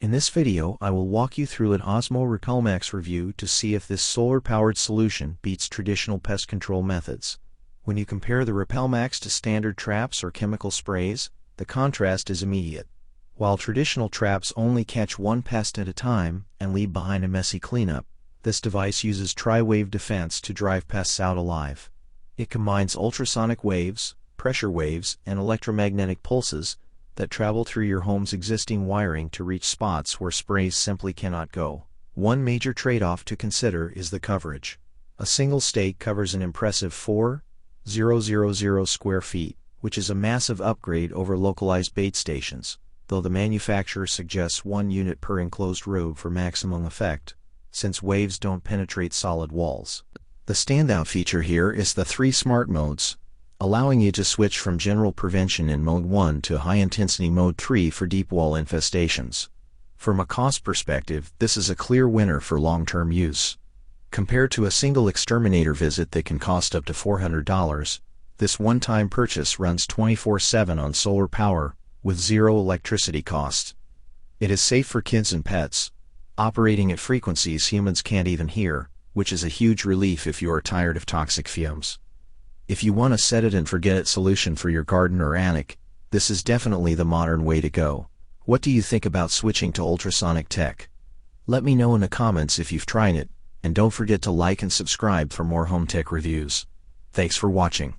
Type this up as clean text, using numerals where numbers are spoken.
In this video, I will walk you through an Osmo RepelMax review to see if this solar-powered solution beats traditional pest control methods. When you compare the RepelMax to standard traps or chemical sprays, the contrast is immediate. While traditional traps only catch one pest at a time and leave behind a messy cleanup, this device uses tri-wave defense to drive pests out alive. It combines ultrasonic waves, pressure waves, and electromagnetic pulses that travel through your home's existing wiring to reach spots where sprays simply cannot go. One major trade-off to consider is the coverage. A single stake covers an impressive 4,000 square feet, which is a massive upgrade over localized bait stations, though the manufacturer suggests 1 unit per enclosed road for maximum effect, since waves don't penetrate solid walls. The standout feature here is the 3 smart modes, allowing you to switch from general prevention in Mode 1 to high-intensity Mode 3 for deep wall infestations. From a cost perspective, this is a clear winner for long-term use. Compared to a single exterminator visit that can cost up to $400, this one-time purchase runs 24/7 on solar power, with zero electricity costs. It is safe for kids and pets, operating at frequencies humans can't even hear, which is a huge relief if you are tired of toxic fumes. If you want a set-it-and-forget-it solution for your garden or attic, this is definitely the modern way to go. What do you think about switching to ultrasonic tech? Let me know in the comments if you've tried it, and don't forget to like and subscribe for more home tech reviews. Thanks for watching.